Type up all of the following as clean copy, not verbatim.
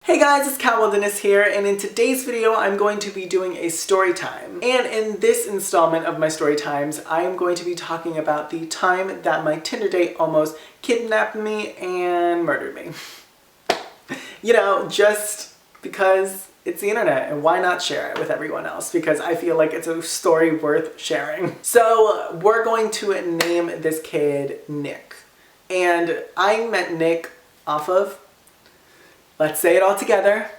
Hey guys, it's Wilderbess here, and in today's video I'm going to be doing a story time. And in this installment of my story times, I am going to be talking about the time that my Tinder date almost kidnapped me and murdered me. You know, just because it's the internet, and why not share it with everyone else? Because I feel like it's a story worth sharing. So we're going to name this kid Nick. And I met Nick off of, let's say it all together,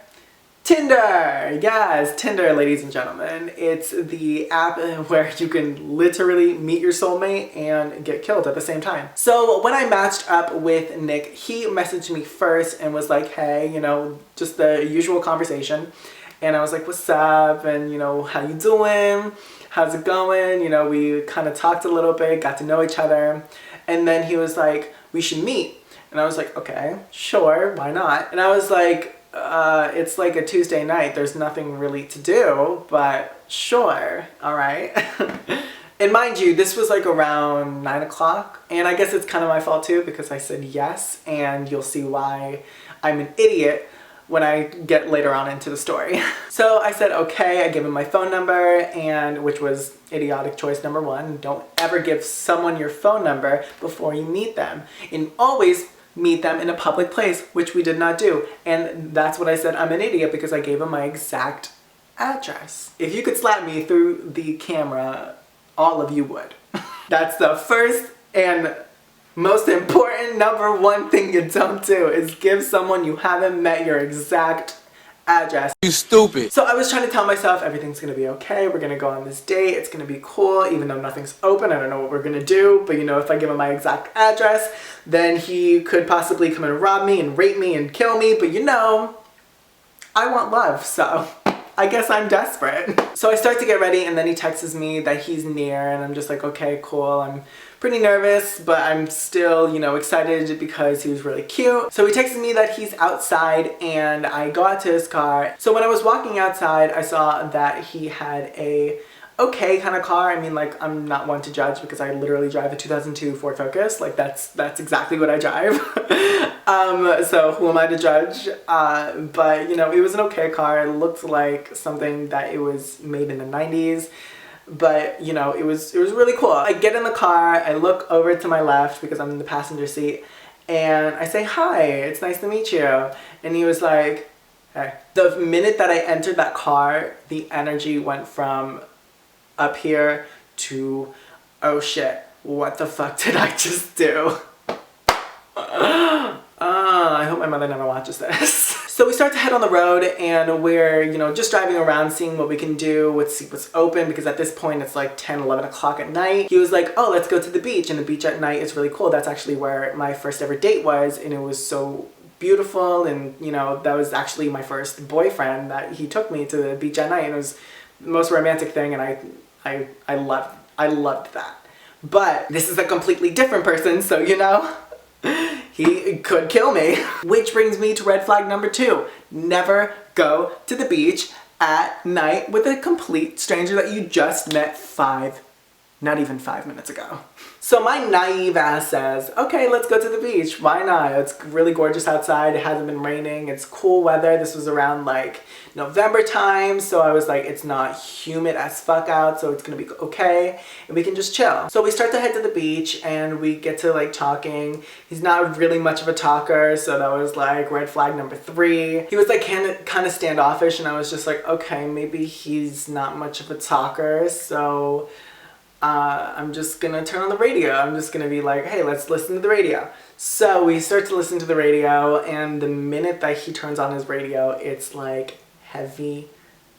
Tinder! Yes, Tinder, ladies and gentlemen. It's the app where you can literally meet your soulmate and get killed at the same time. So when I matched up with Nick, he messaged me first and was like, hey, you know, just the usual conversation. And I was like, what's up? And, you know, how you doing? How's it going? You know, we kind of talked a little bit, got to know each other. And then he was like, we should meet. And I was like, okay, sure, why not? And I was like, it's like a Tuesday night, there's nothing really to do, but sure, all right. And mind you, this was like around 9 o'clock, and I guess it's kind of my fault too because I said yes, and you'll see why I'm an idiot when I get later on into the story. So I said okay, I gave him my phone number, and which was idiotic choice number one. Don't ever give someone your phone number before you meet them, and always meet them in a public place, which we did not do. And that's what I said, I'm an idiot, because I gave him my exact address. If you could slap me through the camera, all of you would. That's the first and most important number one thing you don't do, is give someone you haven't met your exact address. You stupid. So I was trying to tell myself everything's gonna be okay, we're gonna go on this date, it's gonna be cool, even though nothing's open, I don't know what we're gonna do, but you know, if I give him my exact address, then he could possibly come and rob me and rape me and kill me, but you know, I want love, so I guess I'm desperate. So I start to get ready, and then he texts me that he's near, and I'm just like, okay, cool. I'm pretty nervous, but I'm still, you know, excited because he was really cute. So he texted me that he's outside, and I go out to his car. So when I was walking outside, I saw that he had a okay kind of car. I mean, like, I'm not one to judge because I literally drive a 2002 Ford Focus. Like, that's exactly what I drive. So who am I to judge? But, you know, it was an okay car. It looked like something that it was made in the 90s. But, you know, it was really cool. I get in the car, I look over to my left because I'm in the passenger seat, and I say, hi, it's nice to meet you. And he was like, hey. The minute that I entered that car, the energy went from up here to, oh shit, what the fuck did I just do? I hope my mother never watches this. So we start to head on the road, and we're, you know, just driving around, seeing what we can do, see what's open, because at this point it's like 10, 11 o'clock at night. He was like, oh, let's go to the beach, and the beach at night is really cool. That's actually where my first ever date was, and it was so beautiful, and, you know, that was actually my first boyfriend that he took me to the beach at night, and it was the most romantic thing, and I loved that. But this is a completely different person, so, you know, he could kill me. Which brings me to red flag number 2. Never go to the beach at night with a complete stranger that you just met not even 5 minutes ago. So my naive ass says, okay, let's go to the beach. Why not? It's really gorgeous outside. It hasn't been raining. It's cool weather. This was around like November time. So I was like, it's not humid as fuck out, so it's gonna be okay. And we can just chill. So we start to head to the beach, and we get to like talking. He's not really much of a talker, so that was like red flag number 3. He was like kind of standoffish, and I was just like, okay, maybe he's not much of a talker, so I'm just gonna turn on the radio. I'm just gonna be like, hey, let's listen to the radio. So we start to listen to the radio, and the minute that he turns on his radio, it's like heavy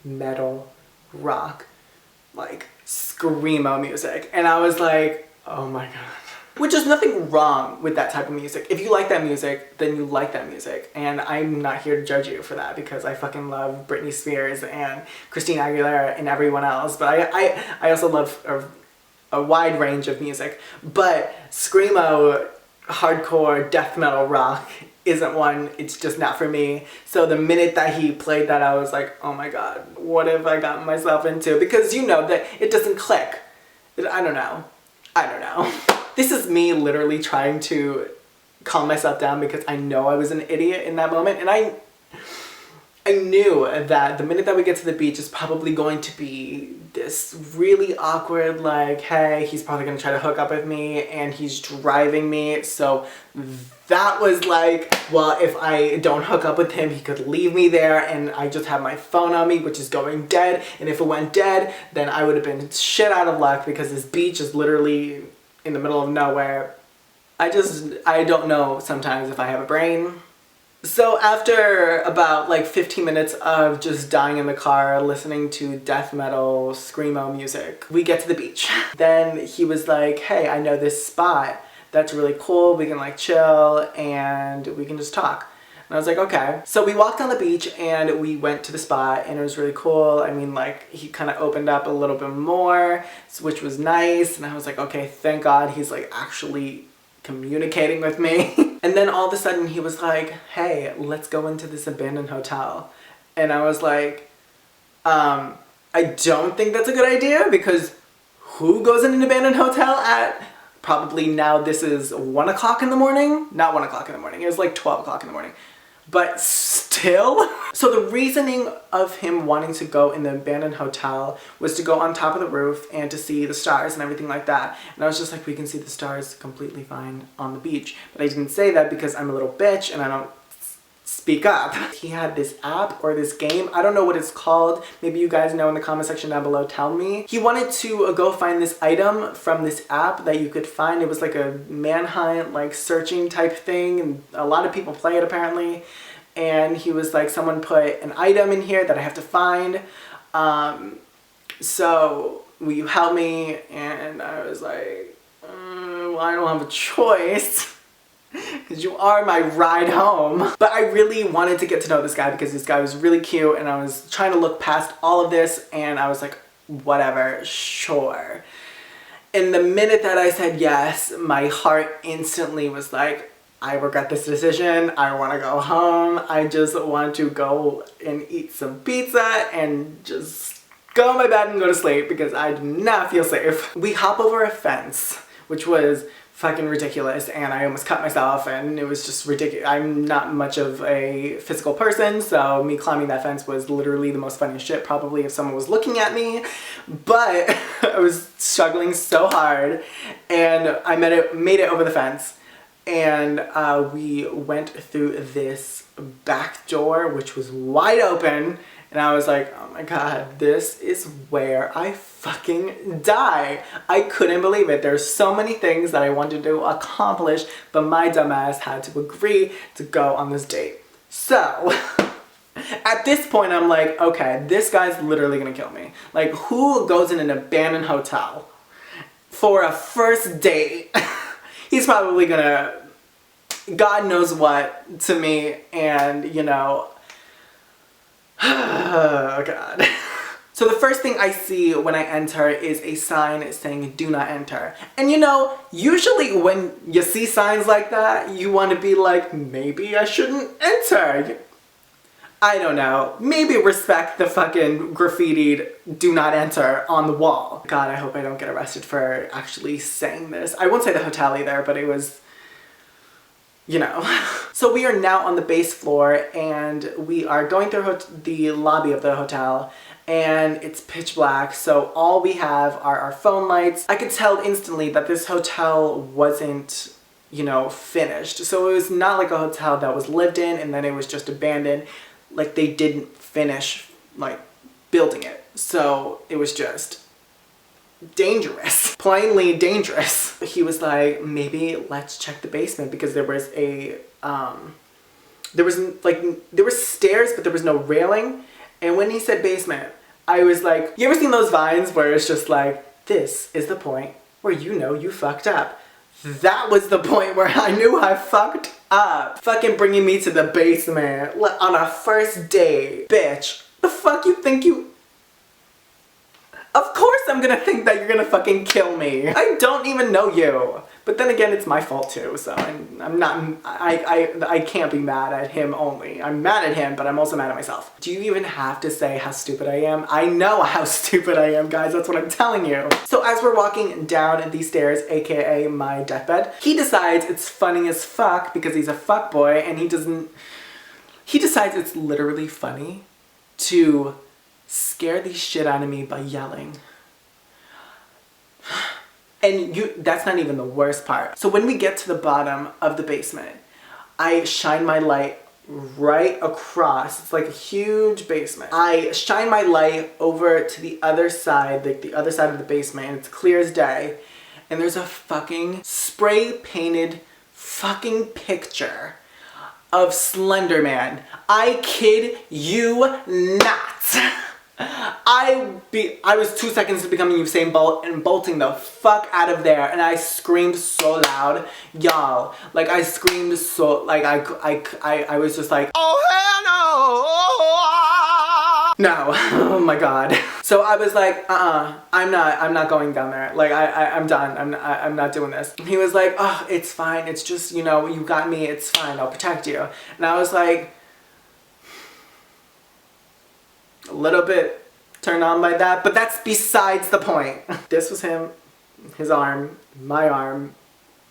metal rock, like screamo music. And I was like, oh my god. Which is nothing wrong with that type of music. If you like that music, then you like that music. And I'm not here to judge you for that, because I fucking love Britney Spears and Christina Aguilera and everyone else. But I also love a wide range of music, but screamo, hardcore, death metal rock isn't one. It's just not for me. So the minute that he played that, I was like, oh my god, what have I gotten myself into? Because you know that it doesn't click. I don't know. This is me literally trying to calm myself down, because I know I was an idiot in that moment, and knew that the minute that we get to the beach is probably going to be this really awkward, like, hey, he's probably gonna try to hook up with me and he's driving me. So that was like, well, if I don't hook up with him, he could leave me there and I just have my phone on me, which is going dead. And if it went dead, then I would have been shit out of luck because this beach is literally in the middle of nowhere. I don't know sometimes if I have a brain. So after about like 15 minutes of just dying in the car listening to death metal screamo music, we get to the beach. Then he was like, hey, I know this spot that's really cool. We can like chill and we can just talk. And I was like, okay. So we walked on the beach and we went to the spot and it was really cool. I mean, like, he kind of opened up a little bit more, which was nice. And I was like, okay, thank God he's like actually communicating with me. And then all of a sudden he was like, hey, let's go into this abandoned hotel. And I was like, I don't think that's a good idea, because who goes in an abandoned hotel at probably, now this is 1 o'clock in the morning? Not 1 o'clock in the morning, it was like 12 o'clock in the morning. But still? So the reasoning of him wanting to go in the abandoned hotel was to go on top of the roof and to see the stars and everything like that. And I was just like, we can see the stars completely fine on the beach. But I didn't say that because I'm a little bitch and I don't speak up. He had this app or this game, I don't know what it's called, maybe you guys know in the comment section down below, tell me. He wanted to go find this item from this app that you could find. It was like a manhunt, like searching type thing, and a lot of people play it apparently. And he was like, someone put an item in here that I have to find, so will you help me? And I was like, well, I don't have a choice because you are my ride home. But I really wanted to get to know this guy because this guy was really cute, and I was trying to look past all of this, and I was like, whatever, sure. And the minute that I said yes, my heart instantly was like, I regret this decision, I want to go home, I just want to go and eat some pizza and just go in my bed and go to sleep because I do not feel safe. We hop over a fence, which was fucking ridiculous, and I almost cut myself, and it was just ridiculous. I'm not much of a physical person, so me climbing that fence was literally the most funniest shit probably if someone was looking at me, but I was struggling so hard, and I made it over the fence. And we went through this back door, which was wide open, and I was like, oh my god, this is where I fucking die. I couldn't believe it. There's so many things that I wanted to accomplish, but my dumbass had to agree to go on this date. So at this point, I'm like, okay, this guy's literally gonna kill me. Like, who goes in an abandoned hotel for a first date? He's probably gonna, God knows what, to me, and, you know, oh god. So the first thing I see when I enter is a sign saying, do not enter. And you know, usually when you see signs like that, you want to be like, maybe I shouldn't enter. I don't know, maybe respect the fucking graffitied do not enter on the wall. God, I hope I don't get arrested for actually saying this. I won't say the hotel either, but it was, you know. So we are now on the base floor and we are going through the lobby of the hotel, and it's pitch black, so all we have are our phone lights. I could tell instantly that this hotel wasn't, you know, finished. So it was not like a hotel that was lived in and then it was just abandoned. Like, they didn't finish, like, building it. So it was just dangerous. Plainly dangerous. He was like, maybe let's check the basement, because there was a, there were stairs, but there was no railing. And when he said basement, I was like, you ever seen those vines where it's just like, this is the point where you know you fucked up? That was the point where I knew I fucked up. Fucking bringing me to the basement on a first date. Bitch, the fuck you think you... Of course I'm gonna think that you're gonna fucking kill me. I don't even know you. But then again, it's my fault too, so I'm not... I can't be mad at him only. I'm mad at him, but I'm also mad at myself. Do you even have to say how stupid I am? I know how stupid I am, guys. That's what I'm telling you. So as we're walking down these stairs, aka my deathbed, he decides it's funny as fuck because he's a fuckboy, and he decides it's literally funny to scare the shit out of me by yelling. And that's not even the worst part. So when we get to the bottom of the basement, I shine my light right across. It's like a huge basement. I shine my light over to the other side, like the other side of the basement, and it's clear as day. And there's a fucking spray painted fucking picture of Slender Man. I kid you not. I was 2 seconds to becoming Usain Bolt and bolting the fuck out of there, and I screamed so loud, y'all. Like I screamed so, like I was just like, oh hell no, no, oh my god. So I was like, I'm not going down there. Like I'm done. I'm not doing this. And he was like, oh, it's fine. It's just, you know, you got me. It's fine. I'll protect you. And I was like, a little bit turned on by that, but that's besides the point. This was him, his arm, my arm,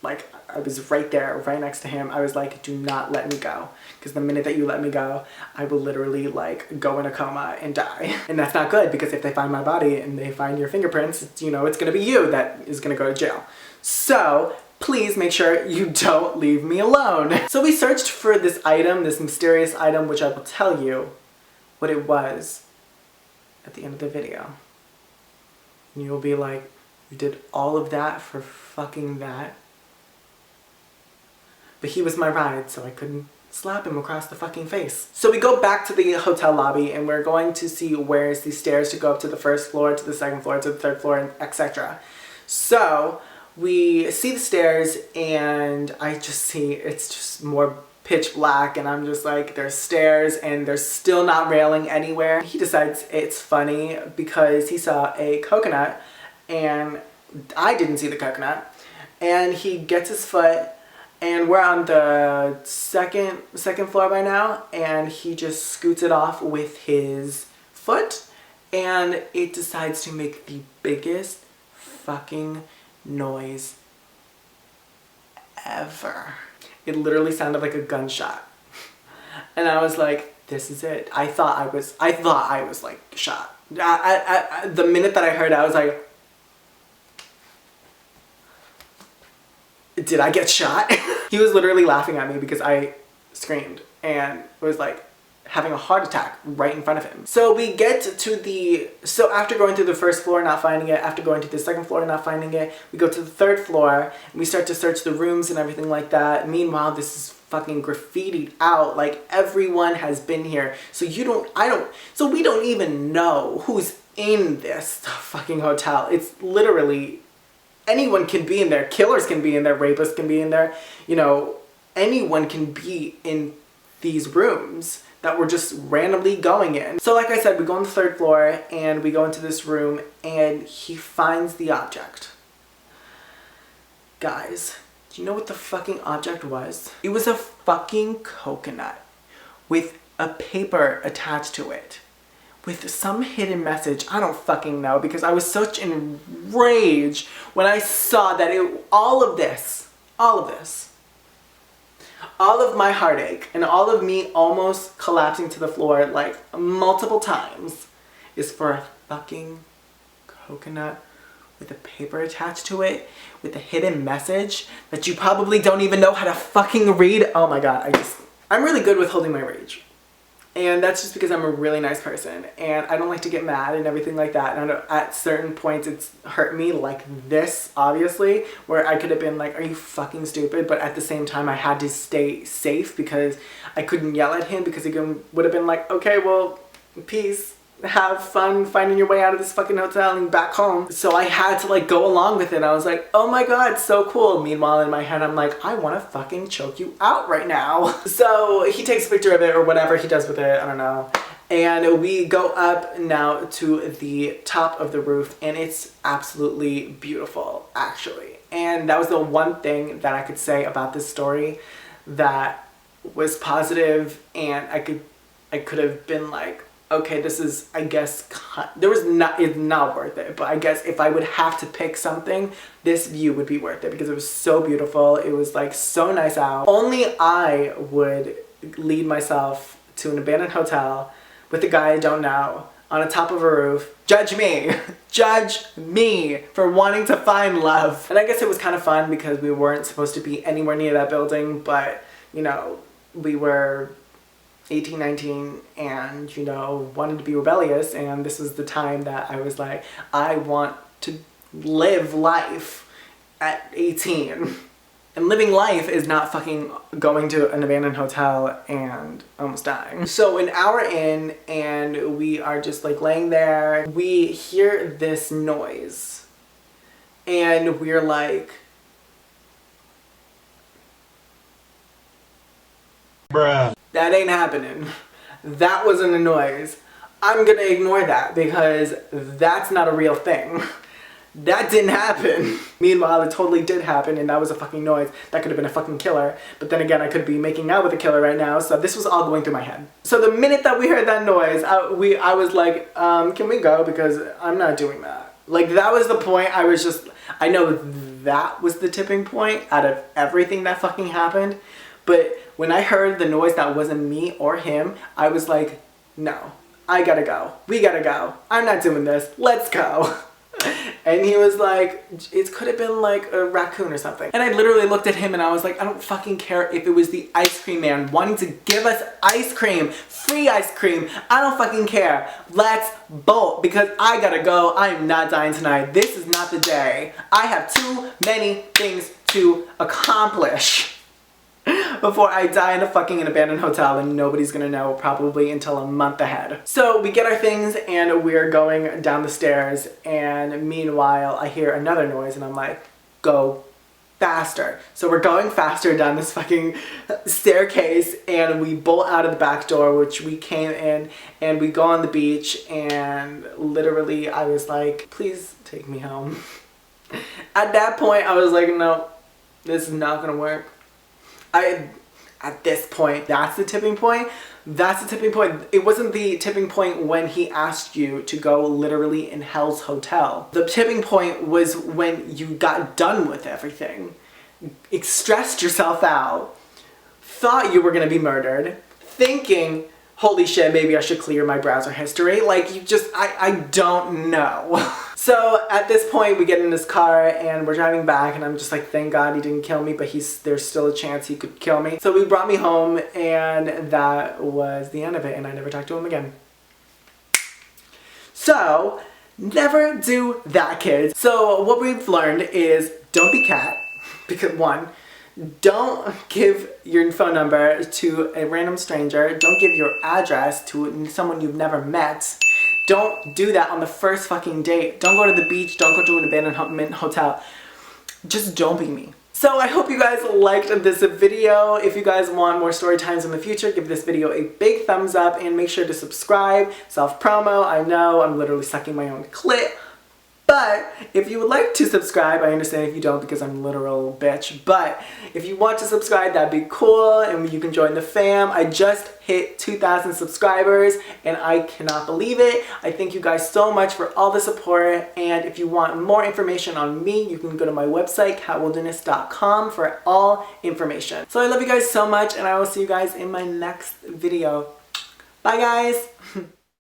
like I was right there, right next to him. I was like, do not let me go, because the minute that you let me go, I will literally like go in a coma and die. And that's not good, because if they find my body and they find your fingerprints, you know, it's gonna be you that is gonna go to jail. So please make sure you don't leave me alone. So we searched for this item, this mysterious item, which I will tell you what it was at the end of the video. And you'll be like, you did all of that for fucking that? But he was my ride, so I couldn't slap him across the fucking face. So we go back to the hotel lobby, and we're going to see where's the stairs to go up to the first floor, to the second floor, to the third floor, and etc. So we see the stairs, and I just see it's just more pitch black, and I'm just like, there's stairs and there's still not railing anywhere. He decides it's funny because he saw a coconut and I didn't see the coconut, and he gets his foot, and we're on the second floor by now, and he just scoots it off with his foot, and it decides to make the biggest fucking noise ever. It literally sounded like a gunshot. And I was like, this is it. I thought I was like shot. The minute that I heard it, I was like, did I get shot? He was literally laughing at me because I screamed and was like having a heart attack right in front of him. So we get to so after going through the first floor, not finding it, after going to the second floor, not finding it, we go to the third floor, and we start to search the rooms and everything like that. Meanwhile, this is fucking graffitied out, like everyone has been here. So so we don't even know who's in this fucking hotel. It's literally, anyone can be in there. Killers can be in there, rapists can be in there, you know, anyone can be in these rooms that we're just randomly going in. So like I said, we go on the third floor and we go into this room and he finds the object. Guys, do you know what the fucking object was? It was a fucking coconut with a paper attached to it with some hidden message. I don't fucking know, because I was such in rage when I saw that all of my heartache and all of me almost collapsing to the floor like multiple times is for a fucking coconut with a paper attached to it with a hidden message that you probably don't even know how to fucking read. Oh my god, I'm really good with holding my rage. And that's just because I'm a really nice person and I don't like to get mad and everything like that. And at certain points it's hurt me, like this, obviously, where I could have been like, are you fucking stupid? But at the same time, I had to stay safe because I couldn't yell at him, because he would have been like, okay, well, peace. Have fun finding your way out of this fucking hotel and back home. So I had to like go along with it. I was like, oh my god, so cool. Meanwhile, in my head, I'm like, I want to fucking choke you out right now. So he takes a picture of it or whatever he does with it, I don't know. And we go up now to the top of the roof, and it's absolutely beautiful, actually. And that was the one thing that I could say about this story that was positive, and I could have been like, okay, this is, I guess, it's not worth it, but I guess if I would have to pick something, this view would be worth it, because it was so beautiful. It was like so nice out. Only I would lead myself to an abandoned hotel with a guy I don't know on the top of a roof. Judge me. Judge me for wanting to find love. And I guess it was kind of fun because we weren't supposed to be anywhere near that building, but, you know, we were 18, 19 and, you know, wanted to be rebellious, and this was the time that I was like, I want to live life at 18. And living life is not fucking going to an abandoned hotel and almost dying. So an hour in, and we are just like laying there. We hear this noise. And we're like, bruh. That ain't happening. That wasn't a noise. I'm gonna ignore that because that's not a real thing. That didn't happen. Meanwhile, it totally did happen, and that was a fucking noise. That could have been a fucking killer. But then again, I could be making out with a killer right now, so this was all going through my head. So the minute that we heard that noise, I was like, can we go? Because I'm not doing that. Like, that was the point. I know that was the tipping point out of everything that fucking happened. But when I heard the noise that wasn't me or him, I was like, no, I gotta go. We gotta go. I'm not doing this. Let's go. And he was like, it could have been like a raccoon or something. And I literally looked at him and I was like, I don't fucking care if it was the ice cream man wanting to give us ice cream, free ice cream. I don't fucking care. Let's bolt because I gotta go. I am not dying tonight. This is not the day. I have too many things to accomplish before I die in a fucking abandoned hotel, and nobody's gonna know probably until a month ahead. So we get our things and we're going down the stairs, and meanwhile I hear another noise and I'm like, go faster. So we're going faster down this fucking staircase, and we bolt out of the back door, which we came in, and we go on the beach, and literally I was like, please take me home. At that point I was like, no, this is not gonna work. At this point, that's the tipping point. That's the tipping point. It wasn't the tipping point when he asked you to go literally in Hell's Hotel. The tipping point was when you got done with everything, stressed yourself out, thought you were gonna be murdered, thinking, holy shit, maybe I should clear my browser history. Like, you just, I don't know. So at this point we get in this car and we're driving back, and I'm just like, thank God he didn't kill me, but there's still a chance he could kill me. So he brought me home, and that was the end of it, and I never talked to him again. So never do that, kids. So what we've learned is don't be cat, because one, don't give your phone number to a random stranger. Don't give your address to someone you've never met. Don't do that on the first fucking date. Don't go to the beach. Don't go to an abandoned hotel. Just don't be me. So I hope you guys liked this video. If you guys want more story times in the future, give this video a big thumbs up and make sure to subscribe. Self-promo, I know, I'm literally sucking my own clit. But if you would like to subscribe, I understand if you don't because I'm a literal bitch, but if you want to subscribe, that'd be cool, and you can join the fam. I just hit 2,000 subscribers and I cannot believe it. I thank you guys so much for all the support, and if you want more information on me, you can go to my website, catwilderness.com, for all information. So I love you guys so much, and I will see you guys in my next video. Bye guys!